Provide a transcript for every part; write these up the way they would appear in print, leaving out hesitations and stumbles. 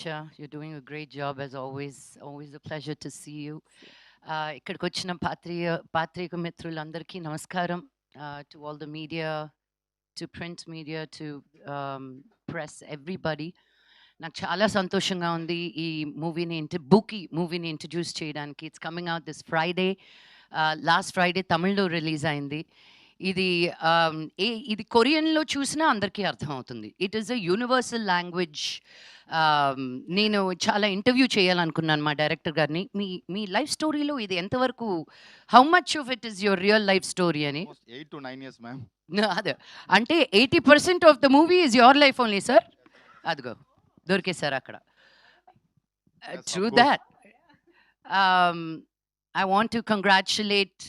Sure, you're doing a great job as always. Always a pleasure to see you. ఇక్కడికి వచ్చిన పాత్రిక మిత్రులందరికీ నమస్కారం. To all the media, to print media, to um, press, everybody. నాకు చాలా సంతోషంగా ఉంది ఈ మూవీని ఇంట్రడ్యూస్ చేయడానికి. It's coming out this Friday. Last Friday తమిళ్లో రిలీజ్ అయింది. ఇది ఇది కొరియన్లో చూసినా అందరికీ అర్థమవుతుంది. It is a universal language. నేను చాలా ఇంటర్వ్యూ చేయాలనుకున్నాను మా డైరెక్టర్ గారిని. మీ మీ లైఫ్ స్టోరీలో ఇది ఎంతవరకు, how much of it is your real life story అని. 8 to 9 years, ma'am. అదే అంటే 80% of the movie is your life only sir. అదిగో దొరికేశారు అక్కడ. Yes, true of course. That. I want to congratulate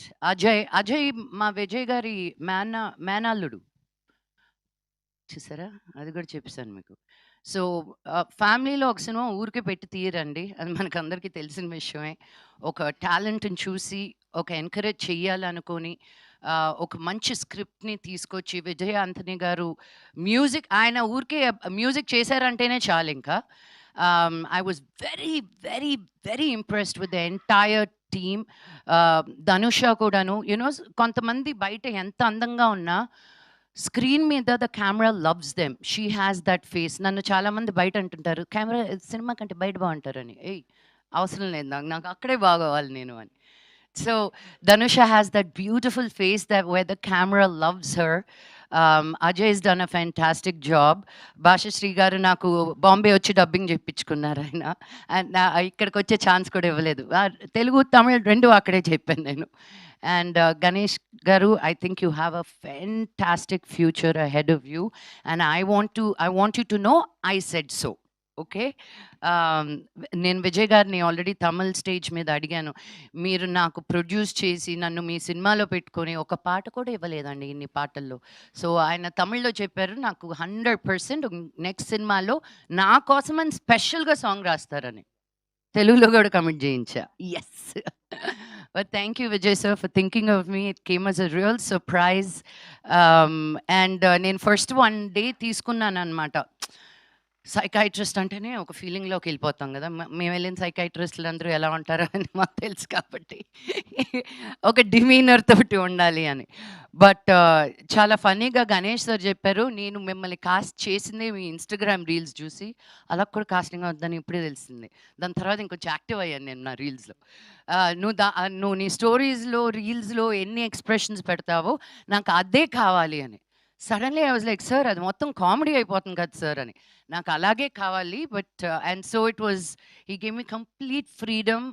Ajay మా విజయ్ గారి మేనల్లుడు. చూసారా, అది కూడా చెప్పేశాను మీకు. సో ఫ్యామిలీలో ఒక సినిమా ఊరికే పెట్టి తీయరండి, అది మనకు అందరికీ తెలిసిన విషయమే. ఒక టాలెంట్ని చూసి ఒక ఎంకరేజ్ చెయ్యాలనుకొని ఒక మంచి స్క్రిప్ట్ని తీసుకొచ్చి విజయ్ ఆంథనీ గారు ఆయన ఊరికే మ్యూజిక్ చేశారంటేనే చాలు ఇంకా. I was very very very impressed with the entire team. Dhanusha కూడాను, యునో కొంతమంది బయట ఎంత అందంగా ఉన్నా స్క్రీన్ మీద the camera loves them. She has that face. నన్ను చాలామంది బయట అంటుంటారు కెమెరా సినిమా కంటే బయట బాగుంటారని. ఏయ్, అవసరం లేదు, నాకు నాకు అక్కడే బాగోవాలి నేను అని. So Dhanusha has that beautiful face that where the camera loves her. Ajay is done a fantastic job. Bhashashri గారు నాకు బాంబే వచ్చి డబ్బింగ్ చెప్పించుకున్నారు ఆయన. అండ్ ఇక్కడికి వచ్చే ఛాన్స్ కూడా ఇవ్వలేదు. తెలుగు తమిళ్ రెండు అక్కడే చెప్పాను నేను. And Ganesh Garu, I think you have a fantastic future ahead of you. And I want you to know I said so. Okay. నేను విజయ్ గారిని ఆల్రెడీ తమిళ్ స్టేజ్ మీద అడిగాను, మీరు నాకు ప్రొడ్యూస్ చేసి నన్ను మీ సినిమాలో పెట్టుకొని ఒక పాట కూడా ఇవ్వలేదండి ఇన్ని పాటల్లో. సో ఆయన తమిళ్లో చెప్పారు నాకు 100% నెక్స్ట్ సినిమాలో నా కోసమని స్పెషల్గా సాంగ్ రాస్తారని. తెలుగులో కూడా కమిట్ చేయించా. Yes. But thank you Vijay sir for thinking of me. It came as a real surprise. And నేను ఫస్ట్ 1 డే తీసుకున్నాను అనమాట. సైకాట్రిస్ట్ అంటేనే ఒక ఫీలింగ్లోకి వెళ్ళిపోతాం కదా. మేము వెళ్ళిన సైకాట్రిస్టులు అందరూ ఎలా ఉంటారో అని మాకు తెలుసు కాబట్టి ఒక డిమీనర్ తోటి ఉండాలి అని. బట్ చాలా ఫన్నీగా గణేష్ సార్ చెప్పారు, నేను మిమ్మల్ని కాస్ట్ చేసిందే మీ ఇన్స్టాగ్రామ్ రీల్స్ చూసి, అలా కూడా కాస్టింగ్ అవుతుందని ఇప్పుడే తెలిసింది. దాని తర్వాత ఇంకొంచెం యాక్టివ్ అయ్యాను నేను నా రీల్స్లో. నువ్వు నీ స్టోరీస్లో రీల్స్లో ఎన్ని ఎక్స్ప్రెషన్స్ పెడతావో నాకు అదే కావాలి అని. Suddenly I was like, sir అది మొత్తం కామెడీ అయిపోతుంది కదా సార్ అని. నాకు అలాగే కావాలి. But and so it was, he gave me complete freedom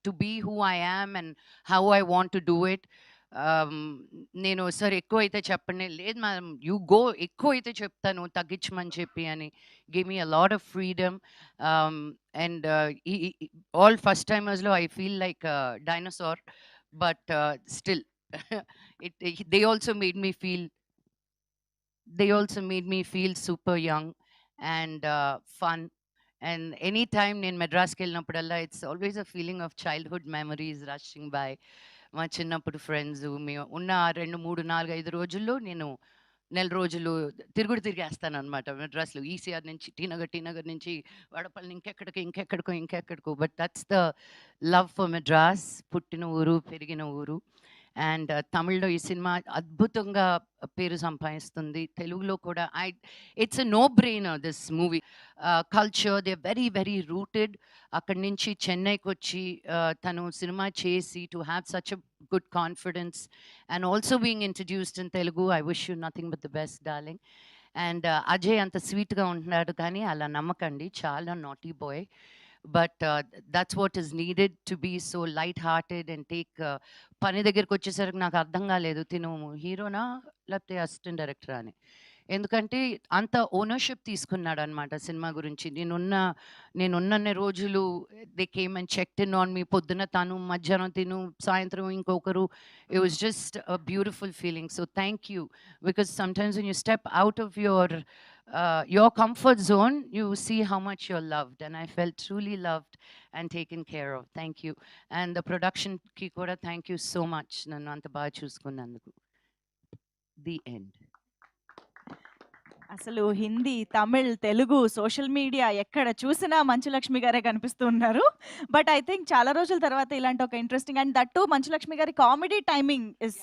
to be who I am and how I want to do it. నేను సార్ ఎక్కువ అయితే చెప్పండి, లేదు మేడం యూ గో, ఎక్కువ అయితే చెప్తాను తగ్గించమని చెప్పి అని. Give me a lot of freedom. And all first టైమర్స్లో I feel like dinosaur, but still they also made me feel they also made me feel super young and fun. And anytime నేను మెడ్రాస్కి వెళ్ళినప్పుడల్లా it's always a feeling of childhood memories rushing by. మా చిన్నప్పుడు friends మేము ఉన్న 2, 3, 4, 5 రోజుల్లో నేను నెల రోజులు తిరిగేస్తాను అనమాట మెడ్రాస్లో. ఈసీఆర్ నుంచి టీనగర్ నుంచి వడపల్లి, ఇంకెక్కడికో. But that's the love for Madras. పుట్టిన ఊరు, పెరిగిన ఊరు. అండ్ తమిళ్లో ఈ సినిమా అద్భుతంగా పేరు సంపాదిస్తుంది. తెలుగులో కూడా it's a no brainer this movie. Culture they very very rooted. అక్కడి నుంచి చెన్నైకి వచ్చి తను సినిమా చేసి to have such a good confidence and also being introduced in Telugu. I wish you nothing but the best darling. And Ajay అంత స్వీట్గా ఉంటున్నాడు కానీ అలా నమ్మకండి, చాలా naughty boy. But that's what is needed to be so light hearted and take. పని దగ్గరికి వచ్చేసరికి నాకు అర్థం కాలేదు తిను హీరోనా లేకపోతే అసిస్టెంట్ డైరెక్టరా అని. ఎందుకంటే అంత ఓనర్షిప్ తీసుకున్నాడు అనమాట సినిమా గురించి. నేనున్నన్ని రోజులు they came and checked in on me. పొద్దున తను, మధ్యాహ్నం తిను, సాయంత్రం ఇంకొకరు. It was just a beautiful feeling. So thank you, because sometimes when you step out of your comfort zone, you see how much you're loved, and I felt truly loved and taken care of. Thank you. And the production ki kuda thank you so much nannu anta baga chusukunnanduku. The end. అసలు Hindi, Tamil, Telugu, social media ఎక్కడ చూసినా మంచు లక్ష్మి గారే కనిపిస్తూ ఉన్నారు. But I think చాలా రోజుల తర్వాత ఇలాంటి ఒక interesting and that two Manchu Lakshmi గారి కామెడీ టైమింగ్ ఇస్